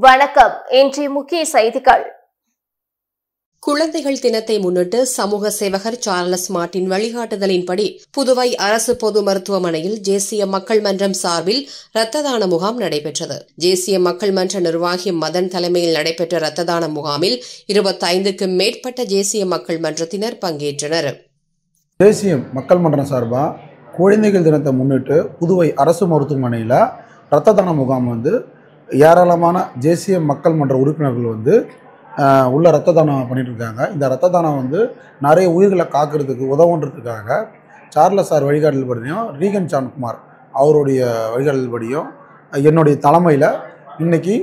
வணக்கம். இன்றைய முக்கிய செய்திகள். குழந்தைகள் தினத்தை முன்னிட்டு சமூக சேவகர் சார்லஸ் மார்ட்டின் வழிகாட்டுதலின்படி புதுவை அரசு பொது மருத்துவமனையில் தேசிய மக்கள் மன்றம் சார்பில் இரத்த தான முகாம் நடைபெற்றது. தேசிய மக்கள் மன்ற நிர்வாகி மதன் தலைமையில் நடைபெற்ற இரத்த தான முகாமில் 25க்கும் மேற்பட்ட தேசிய மக்கள் மன்றத்தினர் பங்கேற்றனர். தேசிய மக்கள் மன்றம் சார்பாக குழந்தைகள் தினத்தை முன்னிட்டு புதுவை அரசு மருத்துவமனையில் இரத்த தான முகாம் ஏராளமான தேசிய மக்கள் மன்ற உறுப்பினர்கள் உள்ள இரத்த தானம் பண்ணிட்டு இருக்காங்க. இந்த இரத்த தானம் நிறைய உயிர்களை காக்கிறதுக்கு உதவுன்றதுக்காக சார்லஸ் சார் வழிகாட்டல் படியும் ரீகன் சான்குமார் அவருடைய வழிகாட்டல் படியும் என்னுடைய தலைமையில் இன்னைக்கு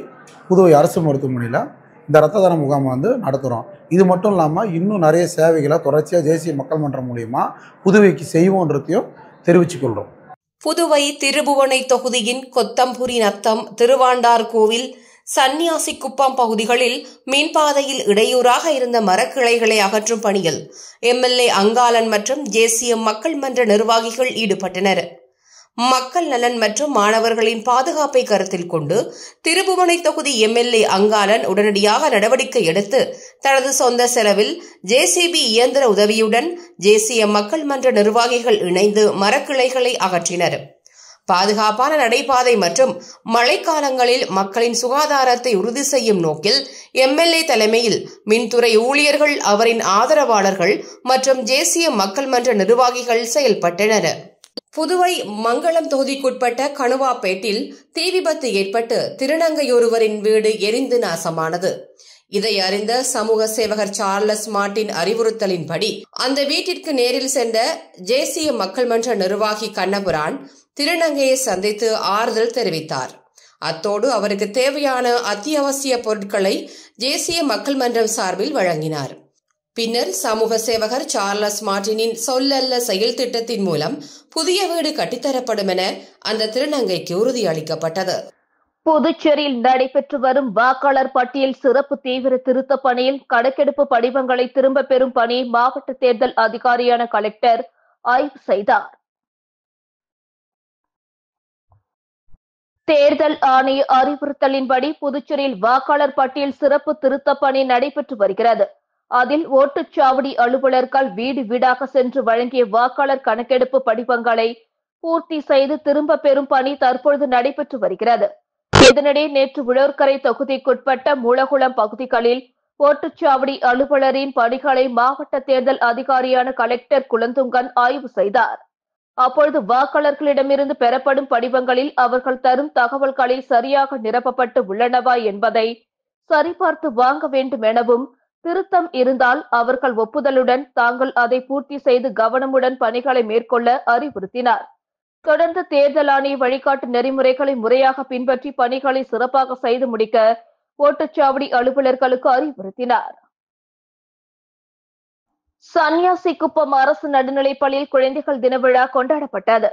புதுவை அரசு மருத்துவமனையில் இந்த இரத்த தான முகாம் நடத்துகிறோம். இது மட்டும் இல்லாமல் இன்னும் நிறைய சேவைகளை தொடர்ச்சியாக தேசிய மக்கள் மன்றம் மூலிமா புதுவைக்கு செய்வோன்றதையும் தெரிவித்துக்கொள்கிறோம். புதுவை திருபுவனை தொகுதியின் கொத்தம்புரி நத்தம், திருவாண்டார் கோவில், சன்னியாசிக்குப்பம் பகுதிகளில் மீன்பாதையில் இடையூறாக இருந்த மரக்கிளைகளை அகற்றும் பணியில் எம்எல்ஏ அங்காளன் மற்றும் தேசிய மக்கள் மன்ற நிர்வாகிகள் ஈடுபட்டனர். மக்கள் நலன் மற்றும் மாணவர்களின் பாதுகாப்பை கருத்தில் கொண்டு திருபுவனை தொகுதி எம்எல்ஏ அங்காளன் உடனடியாக நடவடிக்கை எடுத்து தனது சொந்த செலவில் ஜேசிபி இயந்திர உதவியுடன் தேசிய மக்கள் மன்ற நிர்வாகிகள் இணைந்து மரக்கிளைகளை அகற்றினர். பாதுகாப்பான நடைபாதை மற்றும் மழைக்காலங்களில் மக்களின் சுகாதாரத்தை உறுதி செய்யும் நோக்கில் எம்எல்ஏ தலைமையில் மின்துறை ஊழியர்கள், அவரின் ஆதரவாளர்கள் மற்றும் தேசிய மக்கள் மன்ற நிர்வாகிகள் செயல்பட்டனர். புதுவை மங்களம் தொகுதிக்குட்பட்ட கணுவாப்பேட்டில் தீ விபத்து ஏற்பட்டு திருநங்கையொருவரின் வீடு எரிந்து நாசமானது. இதை அறிந்த சமூக சேவகர் சார்லஸ் மார்ட்டின் அறிவுறுத்தலின்படி அந்த வீட்டிற்கு நேரில் சென்ற தேசிய மக்கள் மன்ற நிர்வாகி கண்ணபுரான் திருநங்கையை சந்தித்து ஆறுதல் தெரிவித்தார். அத்தோடு அவருக்கு தேவையான அத்தியாவசிய பொருட்களை தேசிய மக்கள் மன்றம் சார்பில் வழங்கினார். பின்னர் சமூக சேவகர் சார்லஸ் மார்ட்டினின் சொல்லல்ல செயல் திட்டத்தின் மூலம் புதிய வீடு கட்டித்தரப்படும் என அந்த திருநங்கைக்கு உறுதியளிக்கப்பட்டது. புதுச்சேரியில் நடைபெற்று வரும் வாக்காளர் பட்டியல் சிறப்பு தீவிர திருத்த பணியில் கணக்கெடுப்பு படிவங்களை திரும்ப பெறும் பணியை மாவட்ட தேர்தல் அதிகாரியான கலெக்டர் ஆய்வு செய்தார். தேர்தல் ஆணைய அறிவுறுத்தலின்படி புதுச்சேரியில் வாக்காளர் பட்டியல் சிறப்பு திருத்த பணி நடைபெற்று வருகிறது. அதில் ஓட்டுச்சாவடி அலுவலர்கள் வீடு வீடாக சென்று வழங்கிய வாக்காளர் கணக்கெடுப்பு படிவங்களை பூர்த்தி செய்து திரும்ப பெறும் பணி தற்பொழுது நடைபெற்று வருகிறது. இதனிடையே நேற்று உழவர்கரை தொகுதிக்குட்பட்ட மூலகுளம் பகுதிகளில் ஓட்டுச்சாவடி அலுவலரின் பணிகளை மாவட்ட தேர்தல் அதிகாரியான கலெக்டர் குலந்துங்கன் ஆய்வு செய்தார். அப்பொழுது வாக்காளர்களிடமிருந்து பெறப்படும் படிவங்களில் அவர்கள் தரும் தகவல்களில் சரியாக நிரப்பப்பட்டு உள்ளனவா என்பதை சரிபார்த்து வாங்க வேண்டும் எனவும், திருத்தம் இருந்தால் அவர்கள் ஒப்புதலுடன் தாங்கள் அதை பூர்த்தி செய்து கவனமுடன் பணிகளை மேற்கொள்ள அறிவுறுத்தினார். தொடர்ந்து தேர்தல் ஆணைய வழிகாட்டு நெறிமுறைகளை முறையாக பின்பற்றி பணிகளை சிறப்பாக செய்து முடிக்க ஓட்டுச்சாவடி அலுவலர்களுக்கு அறிவுறுத்தினார். சன்னியாசிக்குப்பம் அரசு நடுநிலைப்பள்ளியில் குழந்தைகள் தின விழா கொண்டாடப்பட்டது.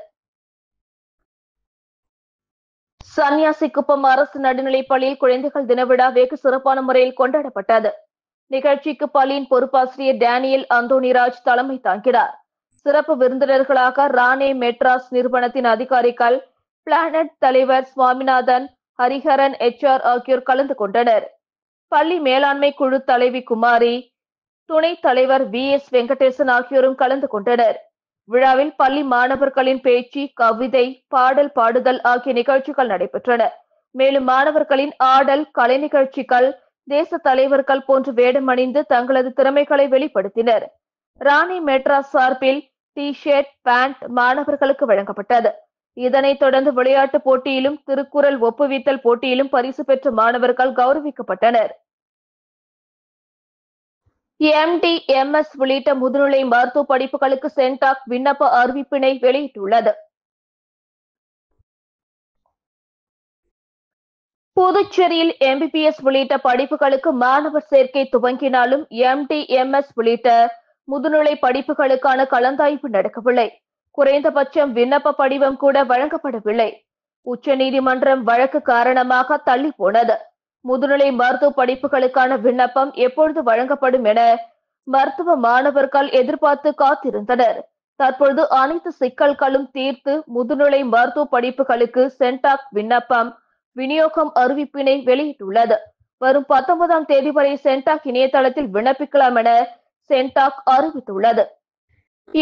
சன்னியாசிக்குப்பம் அரசு நடுநிலைப்பள்ளியில் குழந்தைகள் தின விழா வெகு சிறப்பான முறையில் கொண்டாடப்பட்டது. நிகழ்ச்சிக்கு பள்ளியின் பொறுப்பாசிரியர் டேனியல் அந்தோனிராஜ் தலைமை தாங்கினார். சிறப்பு விருந்தினர்களாக ராணே மெட்ராஸ் நிறுவனத்தின் அதிகாரிகள், பிளானட் தலைவர் சுவாமிநாதன், ஹரிஹரன், HR ஆகியோர் கலந்து கொண்டனர். பள்ளி மேலாண்மை குழு தலைவி குமாரி, துணைத் தலைவர் VS வெங்கடேசன் ஆகியோரும் கலந்து கொண்டனர். விழாவில் பள்ளி மாணவர்களின் பேச்சு, கவிதை, பாடல் பாடுதல் ஆகிய நிகழ்ச்சிகள் நடைபெற்றன. மேலும் மாணவர்களின் ஆடல், கலை நிகழ்ச்சிகள், தேச தலைவர்கள் போன்று வேடம் அணிந்து தங்களது திறமைகளை வெளிப்படுத்தினர். ராணி மெட்ராஸ் சார்பில் டி-ஷர்ட், பேண்ட் மாணவர்களுக்கு வழங்கப்பட்டது. இதனைத் தொடர்ந்து விளையாட்டுப் போட்டியிலும் திருக்குறள் ஒப்புவித்தல் போட்டியிலும் பரிசு பெற்ற மாணவர்கள் கௌரவிக்கப்பட்டனர். MD, MS உள்ளிட்ட முதுநிலை மருத்துவ படிப்புகளுக்கு சென்டாக் விண்ணப்ப அறிவிப்பினை வெளியிட்டுள்ளது. புதுச்சேரியில் MBBS உள்ளிட்ட படிப்புகளுக்கு மாணவர் சேர்க்கை துவங்கினாலும் MD, MS உள்ளிட்ட முதுநிலை படிப்புகளுக்கான கலந்தாய்வு நடக்கவில்லை. குறைந்தபட்சம் விண்ணப்ப படிவம் கூட வழங்கப்படவில்லை. உச்சநீதிமன்றம் வழக்கு காரணமாக தள்ளி போனது. முதுநிலை மருத்துவ படிப்புகளுக்கான விண்ணப்பம் எப்பொழுது வழங்கப்படும் என மருத்துவ மாணவர்கள் எதிர்பார்த்து காத்திருந்தனர். தற்பொழுது அனைத்து சிக்கல்களும் தீர்த்து முதுநிலை மருத்துவ படிப்புகளுக்கு சென்டாக் விண்ணப்பம் விநியோகம் அறிவிப்பினை வெளியிட்டுள்ளது. வரும் 19ஆம் தேதி வரை சென்டாக் இணையதளத்தில் விண்ணப்பிக்கலாம் என சென்டாக் அறிவித்துள்ளது.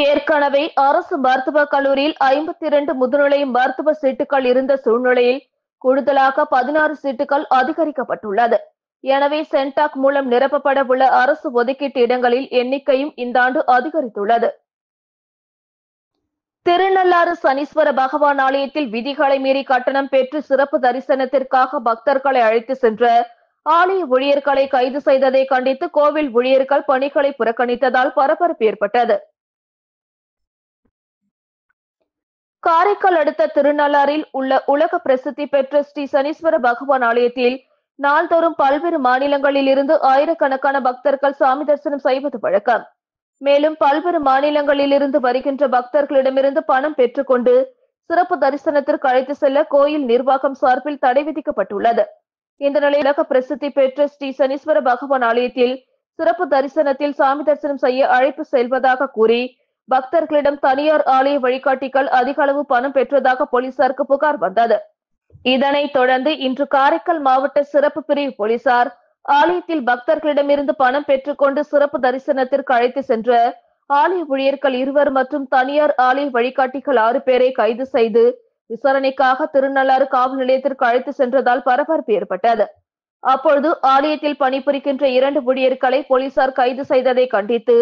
ஏற்கனவே அரசு மருத்துவக் கல்லூரியில் 52 முதுநிலை மருத்துவ சீட்டுகள் இருந்த சூழ்நிலையில் கூடுதலாக 16 சீட்டுகள் அதிகரிக்கப்பட்டுள்ளது. எனவே சென்டாக் மூலம் நிரப்பப்பட உள்ள அரசு ஒதுக்கீட்டு இடங்களில் எண்ணிக்கையும் இந்த ஆண்டு அதிகரித்துள்ளது. திருநள்ளாறு சனீஸ்வர பகவான் ஆலயத்தில் விதிகளை மீறி கட்டணம் பெற்று சிறப்பு தரிசனத்திற்காக பக்தர்களை அழைத்து சென்ற ஆலய ஊழியர்களை கைது செய்ததை கண்டித்து கோவில் ஊழியர்கள் பணிகளை புறக்கணித்ததால் பரபரப்பு ஏற்பட்டது. காரைக்கால் அடுத்த திருநள்ளாறில் உள்ள உலக பிரசித்தி பெற்ற ஸ்ரீ சனீஸ்வர பகவான் ஆலயத்தில் நாள்தோறும் பல்வேறு மாநிலங்களில் இருந்து ஆயிரக்கணக்கான பக்தர்கள் சாமி தரிசனம் செய்வது வழக்கம். மேலும் பல்வேறு மாநிலங்களில் இருந்து வருகின்ற பக்தர்களிடமிருந்து பணம் பெற்றுக்கொண்டு சிறப்பு தரிசனத்திற்கு அழைத்து செல்ல கோயில் நிர்வாகம் சார்பில் தடை விதிக்கப்பட்டுள்ளது. இந்த நிலையில் உலக பிரசித்தி பெற்ற ஸ்ரீ சனீஸ்வர பகவான் ஆலயத்தில் சிறப்பு தரிசனத்தில் சாமி தரிசனம் செய்ய அழைப்பு செல்வதாக கூறி பக்தர்களிடம் தனியார் ஆலய வழிகாட்டிகள் அதிக அளவு பணம் பெற்றதாக போலீசாருக்கு புகார் வந்தது. இதனைத் தொடர்ந்து இன்று காரைக்கால் மாவட்ட சிறப்பு பிரிவு போலீசார் ஆலயத்தில் பக்தர்களிடமிருந்து பணம் பெற்றுக்கொண்டு சிறப்பு தரிசனத்திற்கு அழைத்து சென்ற ஆலய ஊழியர்கள் 2 மற்றும் தனியார் ஆலய வழிகாட்டிகள் 6 பேரை கைது செய்து விசாரணைக்காக திருநள்ளாறு காவல் நிலையத்திற்கு அழைத்து சென்றதால் பரபரப்பு ஏற்பட்டது. அப்பொழுது ஆலயத்தில் பணிபுரிகின்ற 2 ஊழியர்களை போலீசார் கைது செய்ததை கண்டித்து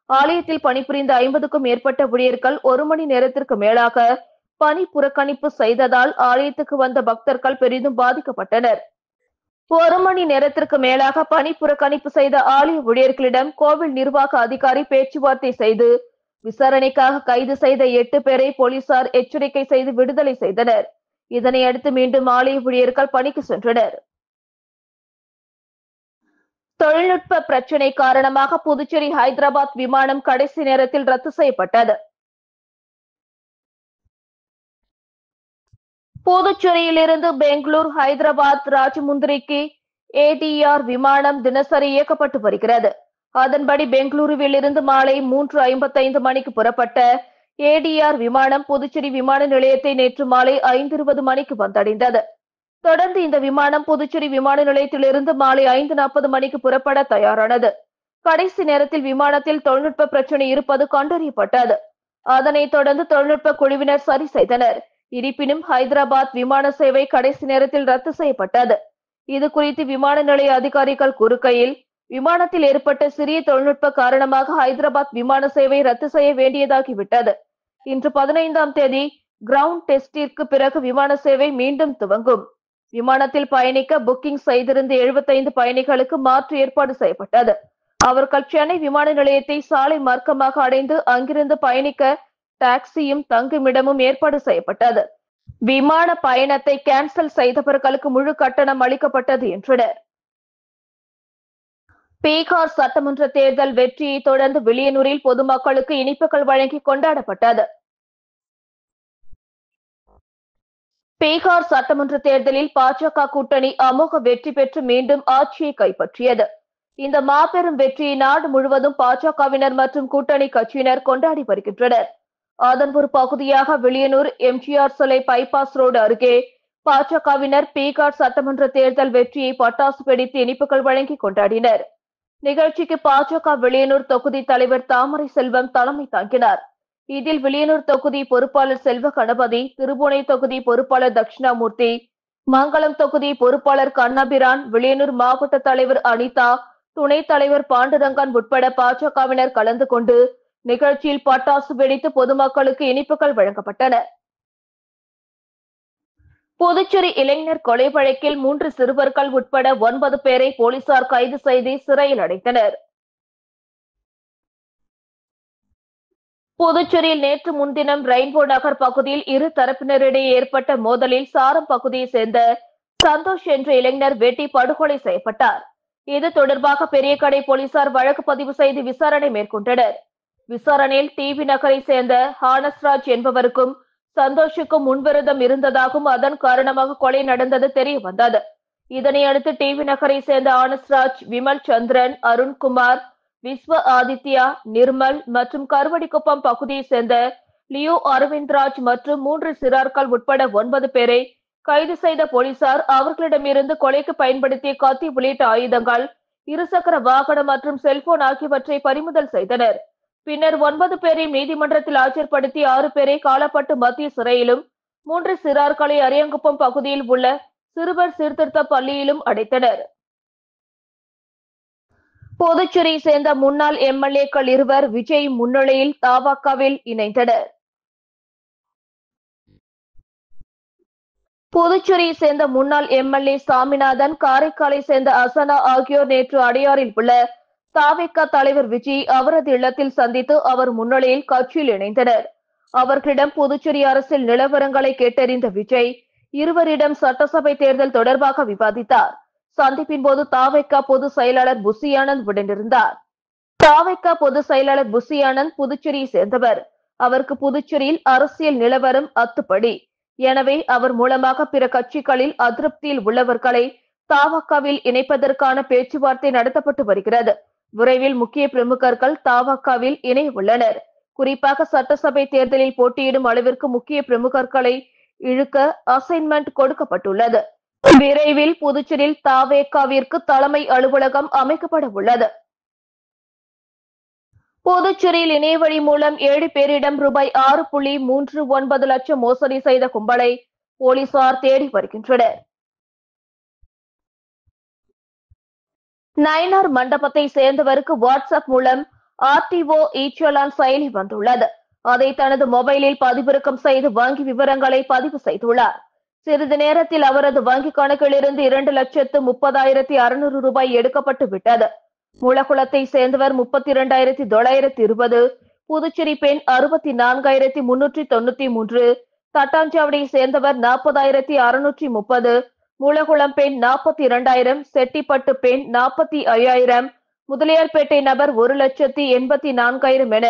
ஆலயத்தில் பணிபுரிந்த 50க்கும் மேற்பட்ட ஊழியர்கள் 1 மணி நேரத்திற்கு மேலாக பணி புறக்கணிப்பு செய்ததால் ஆலயத்துக்கு வந்த பக்தர்கள் பெரிதும் பாதிக்கப்பட்டனர். 1 மணி நேரத்திற்கு மேலாக பணி புறக்கணிப்பு செய்த ஆலய ஊழியர்களிடம் கோவில் நிர்வாக அதிகாரி பேச்சுவார்த்தை செய்து விசாரணைக்காக கைது செய்த 8 பேரை போலீசார் எச்சரிக்கை செய்து விடுதலை செய்தனர். இதனையடுத்து மீண்டும் ஆலய ஊழியர்கள் பணிக்கு சென்றனர். தொழில்நுட்ப பிரச்சினை காரணமாக புதுச்சேரி ஹைதராபாத் விமானம் கடைசி நேரத்தில் ரத்து செய்யப்பட்டது. புதுச்சேரியிலிருந்து பெங்களூர், ஹைதராபாத், ராஜமுந்திரிக்கு ATR விமானம் தினசரி இயக்கப்பட்டு வருகிறது. அதன்படி பெங்களூருவில் இருந்து மாலை 3:55 மணிக்கு புறப்பட்ட ATR விமானம் புதுச்சேரி விமான நிலையத்தை நேற்று மாலை 5:20 மணிக்கு வந்தடைந்தது. தொடர்ந்து இந்த விமானம் புதுச்சேரி விமான நிலையத்திலிருந்து மாலை 5:40 மணிக்கு புறப்பட தயாரானது. கடைசி நேரத்தில் விமானத்தில் தொழில்நுட்ப பிரச்சனை இருப்பது கண்டறியப்பட்டது. அதனைத் தொடர்ந்து தொழில்நுட்ப குழுவினர் சரி செய்தனர். இருப்பினும் ஹைதராபாத் விமான சேவை கடைசி நேரத்தில் ரத்து செய்யப்பட்டது. இது குறித்து விமான நிலைய அதிகாரிகள் கூறுகையில், விமானத்தில் ஏற்பட்ட சிறிய தொழில்நுட்ப காரணமாக ஹைதராபாத் விமான சேவை ரத்து செய்ய வேண்டியதாகிவிட்டது. இன்று 15ஆம் தேதி கிரவுண்ட் டெஸ்டிற்கு பிறகு விமான சேவை மீண்டும் துவங்கும். விமானத்தில் பயணிக்க புக்கிங் செய்திருந்த 75 பயணிகளுக்கு மாற்று ஏற்பாடு செய்யப்பட்டது. அவர்கள் சென்னை விமான நிலையத்தை சாலை மார்க்கமாக அடைந்து அங்கிருந்து பயணிக்க டாக்ஸியும் தங்குமிடமும் ஏற்பாடு செய்யப்பட்டது. விமான பயணத்தை கேன்சல் செய்தவர்களுக்கு முழு கட்டணம் அளிக்கப்பட்டது என்றனர். பீகார் சட்டமன்ற தேர்தல் வெற்றியை தொடர்ந்து வில்லியனூரில் பொதுமக்களுக்கு இனிப்புகள் வழங்கி கொண்டாடப்பட்டது. பீகார் சட்டமன்ற தேர்தலில் பாஜக கூட்டணி அமோக வெற்றி பெற்று மீண்டும் ஆட்சியை கைப்பற்றியது. இந்த மாபெரும் வெற்றியை நாடு முழுவதும் பாஜகவினர் மற்றும் கூட்டணி கட்சியினர் கொண்டாடி வருகின்றனர். அதன் ஒரு பகுதியாக வில்லியனூர் MGR சிலை பைபாஸ் ரோடு அருகே பாஜகவினர் பீகார் சட்டமன்ற தேர்தல் வெற்றியை பட்டாசு வெடித்து இனிப்புகள் வழங்கி கொண்டாடினர். நிகழ்ச்சிக்கு பாஜக வில்லியனூர் தொகுதி தலைவர் தாமரை செல்வம் தலைமை தாங்கினார். இதில் வில்லியனூர் தொகுதி பொறுப்பாளர் செல்வ கணபதி, திருபுவனை தொகுதி பொறுப்பாளர் தட்சிணாமூர்த்தி, மங்களம் தொகுதி பொறுப்பாளர் கண்ணபிரான், வில்லியனூர் மாவட்ட தலைவர் அனிதா, துணைத் தலைவர் பாண்டுரங்கன் உட்பட பாஜகவினர் கலந்து கொண்டு நிகழ்ச்சியில் பட்டாசு வெடித்து பொதுமக்களுக்கு இனிப்புகள் வழங்கப்பட்டன. புதுச்சேரி இளைஞர் கொலை வழக்கில் 3 சிறுவர்கள் உட்பட 9 பேரை போலீசார் கைது செய்து சிறையில் அடைத்தனர். புதுச்சேரியில் நேற்று முன்தினம் ரெயின்போ நகர் பகுதியில் இரு தரப்பினரிடையே ஏற்பட்ட மோதலில் சாரம் பகுதியைச் சேர்ந்த சந்தோஷ் என்ற இளைஞர் வெட்டி படுகொலை செய்யப்பட்டார். இது தொடர்பாக பெரியகடை போலீசார் வழக்கு பதிவு செய்து விசாரணை மேற்கொண்டனர். விசாரணையில் டிவி நகரை சேர்ந்த ஹானஸ்ராஜ் என்பவருக்கும் சந்தோஷுக்கும் முன்விரோதம் இருந்ததாகவும் அதன் காரணமாக கொலை நடந்தது தெரிய வந்தது. இதனை அடுத்து டிவி நகரை சேர்ந்த ஹானஸ்ராஜ், விமல் சந்திரன், அருண்குமார், விஸ்வ ஆதித்யா, நிர்மல் மற்றும் கருவடிக்குப்பம் பகுதியை சேர்ந்த லியோ அரவிந்த்ராஜ் மற்றும் 3 சிறார்கள் உட்பட 9 பேரை கைது செய்த போலீசார் அவர்களிடமிருந்து கொலைக்கு பயன்படுத்திய கத்தி உள்ளிட்ட ஆயுதங்கள், இருசக்கர வாகனம் மற்றும் செல்போன் ஆகியவற்றை பறிமுதல் செய்தனர். பின்னர் 9 பேரையும் நீதிமன்றத்தில் ஆஜர்படுத்தி 6 பேரை காலாப்பட்டு மத்திய சிறையிலும் 3 சிறார்களை அரியாங்குப்பம் பகுதியில் உள்ள சிறுவர் சீர்திருத்த பள்ளியிலும் அடைத்தனர். புதுச்சேரியை சேர்ந்த முன்னாள் எம்எல்ஏக்கள் இருவர் விஜய் முன்னிலையில் தவாகவில் இணைந்தனர். புதுச்சேரியை சேர்ந்த முன்னாள் எம்எல்ஏ சாமிநாதன், காரைக்காலை சேர்ந்த அசனா ஆகியோர் நேற்று அடையாறில் உள்ள தவேக தலைவர் விஜய் அவரது இல்லத்தில் சந்தித்து அவர் முன்னிலையில் கட்சியில் இணைந்தனர். அவர்களிடம் புதுச்சேரி அரசியல் நிலவரங்களை கேட்டறிந்த விஜய் இருவரிடம் சட்டசபை தேர்தல் தொடர்பாக விவாதித்தார். சந்திப்பின் போது தவேக பொதுச் செயலாளர் புசி ஆனந்த் உடனிருந்தார். தவேக பொதுச் செயலாளர் புசி ஆனந்த் புதுச்சேரியை சேர்ந்தவர். அவருக்கு புதுச்சேரியில் அரசியல் நிலவரம் அத்துப்படி. எனவே அவர் மூலமாக பிற கட்சிகளில் அதிருப்தியில் உள்ளவர்களை தவேகவில் இணைப்பதற்கான பேச்சுவார்த்தை நடத்தப்பட்டு வருகிறது. விரைவில் முக்கிய பிரமுகர்கள் தவேகவில் இணைய உள்ளனர். குறிப்பாக சட்டசபை தேர்தலில் போட்டியிடும் அளவிற்கு முக்கிய பிரமுகர்களை இழுக்க அசைன்மெண்ட் கொடுக்கப்பட்டுள்ளது. விரைவில் புதுச்சேரியில் தவேகவிற்கு தலைமை அலுவலகம் அமைக்கப்பட உள்ளது. புதுச்சேரியில் இணையவழி மூலம் 7 பேரிடம் ரூபாய் 6.39 லட்சம் மோசடி செய்த கும்பலை போலீசார் தேடி வருகின்றனர். நயினார் மண்டபத்தை சேர்ந்தவருக்கு வாட்ஸ்அப் மூலம் ஆர்டிஓ இ-சலான் செயலி வந்துள்ளது. அதை தனது மொபைலில் பதிவிறக்கம் செய்து வங்கி விவரங்களை பதிவு செய்துள்ளார். சிறிது நேரத்தில் அவரது வங்கி கணக்கிலிருந்து 2,30,600 ரூபாய் எடுக்கப்பட்டு விட்டது. முளக்குளத்தை சேர்ந்தவர் 32,920, புதுச்சேரி பெண் 64,393, தட்டாஞ்சாவடியை சேர்ந்தவர் 40,630, முளகுளம் பெண் 42,000, செட்டிப்பட்டு பெண் 45,000, முதலியார்பேட்டை நபர் 1,84,000 என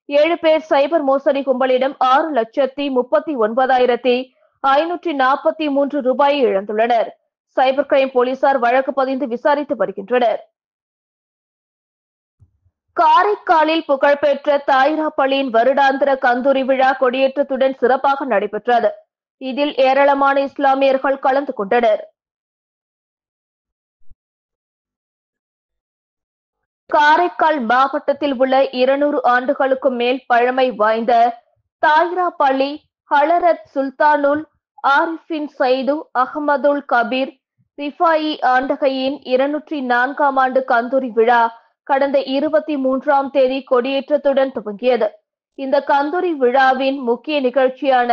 7 பேர் சைபர் மோசடி கும்பலிடம் 6,39,543 ரூபாயை இழந்துள்ளனர். சைபர் கிரைம் போலீசார் வழக்கு பதிந்து விசாரித்து வருகின்றனர். காரைக்காலில் புகழ்பெற்ற தாயிரா பள்ளியின் வருடாந்திர கந்தூரி விழா கொடியேற்றத்துடன் சிறப்பாக நடைபெற்றது. இதில் ஏராளமான இஸ்லாமியர்கள் கலந்து கொண்டனர். காரைக்கால் மாவட்டத்தில் உள்ள 200 ஆண்டுகளுக்கும் மேல் பழமை வாய்ந்த தாயிரா பள்ளி ஹலரத் சுல்தானுல் ஆரிஃபின் சைது அஹ்மதுல் கபீர் ரிஃபாயி ஆண்டகையின் 204ஆம் ஆண்டு கந்தூரி விழா கடந்த 23ஆம் தேதி கொடியேற்றத்துடன் துவங்கியது. இந்த கந்தூரி விழாவின் முக்கிய நிகழ்ச்சியான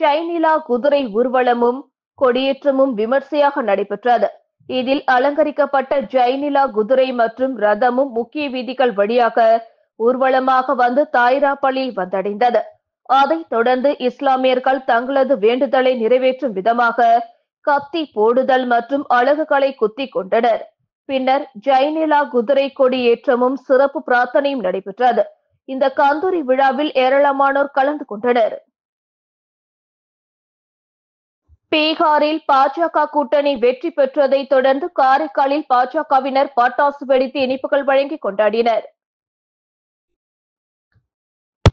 ஜைனிலா குதிரை ஊர்வலமும் கொடியேற்றமும் விமர்சையாக நடைபெற்றது. இதில் அலங்கரிக்கப்பட்ட ஜைனிலா குதிரை மற்றும் ரதமும் முக்கிய வீதிகள் வழியாக ஊர்வலமாக வந்து தாயிரா பள்ளியில் வந்தடைந்தது. அதைத் தொடர்ந்து இஸ்லாமியர்கள் தங்களது வேண்டுதலை நிறைவேற்றும் விதமாக கத்தி போடுதல் மற்றும் அலகுகளை குத்தி கொண்டனர். பின்னர் ஜைனிலா குதிரை கொடி ஏற்றமும் சிறப்பு பிரார்த்தனையும் நடைபெற்றது. இந்த கந்தூரி விழாவில் ஏராளமானோர் கலந்து கொண்டனர். பீகாரில் பாஜக கூட்டணி வெற்றி பெற்றதை தொடர்ந்து காரைக்காலில் பாஜகவினர் பட்டாசு வெடித்து இனிப்புகள் வழங்கி கொண்டாடினர்.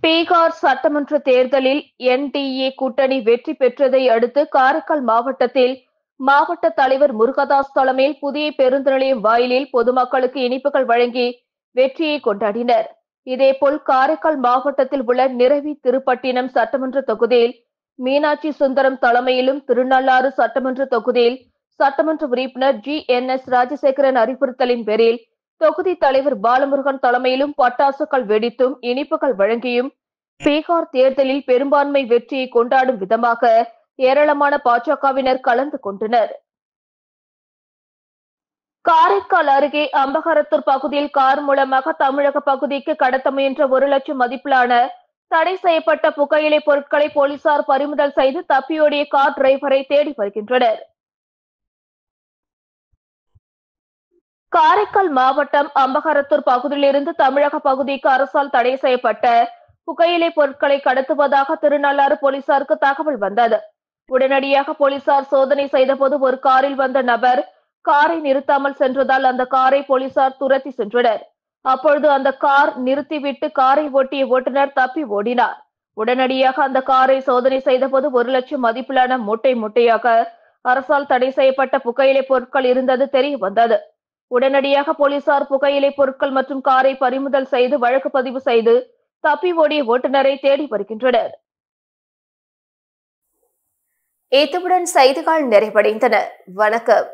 பீகார் சட்டமன்ற தேர்தலில் என்டிஏ கூட்டணி வெற்றி பெற்றதை அடுத்து காரைக்கால் மாவட்டத்தில் மாவட்ட தலைவர் முருகதாஸ் தலைமையில் புதிய பேருந்து நிலையம் வாயிலில் பொதுமக்களுக்கு இனிப்புகள் வழங்கி வெற்றியை கொண்டாடினர். இதேபோல் காரைக்கால் மாவட்டத்தில் உள்ள நிரவி திருப்பட்டினம் சட்டமன்ற தொகுதியில் மீனாட்சி சுந்தரம் தலைமையிலும், திருநள்ளாறு சட்டமன்ற தொகுதியில் சட்டமன்ற உறுப்பினர் GNS ராஜசேகரன் அறிவுறுத்தலின் பேரில் தொகுதி தலைவர் பாலமுருகன் தலைமையிலும் பட்டாசுகள் வெடித்தும் இனிப்புகள் வழங்கியும் பீகார் தேர்தலில் பெரும்பான்மை வெற்றியை கொண்டாடும் விதமாக ஏராளமான பாஜகவினர் கலந்து கொண்டனர். காரைக்கால் அருகே அம்பகரத்தூர் பகுதியில் கார் மூலமாக தமிழக பகுதிக்கு கடத்த முயன்ற 1 லட்சம் மதிப்பிலான தடை செய்யப்பட்ட புகையிலை பொருட்களை போலீசார் பறிமுதல் செய்து தப்பியோடிய கார் டிரைவரை தேடி வருகின்றனர். காரைக்கால் மாவட்டம் அம்பகரத்தூர் பகுதியிலிருந்து தமிழக பகுதிக்கு அரசால் தடை செய்யப்பட்ட புகையிலை பொருட்களை கடத்துவதாக திருநள்ளாறு போலீசாருக்கு தகவல் வந்தது. உடனடியாக போலீசார் சோதனை செய்தபோது ஒரு காரில் வந்த நபர் காரை நிறுத்தாமல் சென்றதால் அந்த காரை போலீசார் துரத்தி சென்றனர். அப்பொழுது அந்த கார் நிறுத்திவிட்டு காரை ஓட்டிய ஓட்டுநர் தப்பி ஓடினார். உடனடியாக அந்த காரை சோதனை செய்தபோது 1 லட்சம் மதிப்பிலான மூட்டையாக அரசால் தடை செய்யப்பட்ட புகையிலை பொருட்கள் இருந்தது தெரிய வந்தது. உடனடியாக போலீசார் புகையிலை பொருட்கள் மற்றும் காரை பறிமுதல் செய்து வழக்கு பதிவு செய்து தப்பி ஓடிய ஓட்டுநரை தேடி வருகின்றனர். இத்துடன் செய்திகள் நிறைவடைந்தன. வணக்கம்.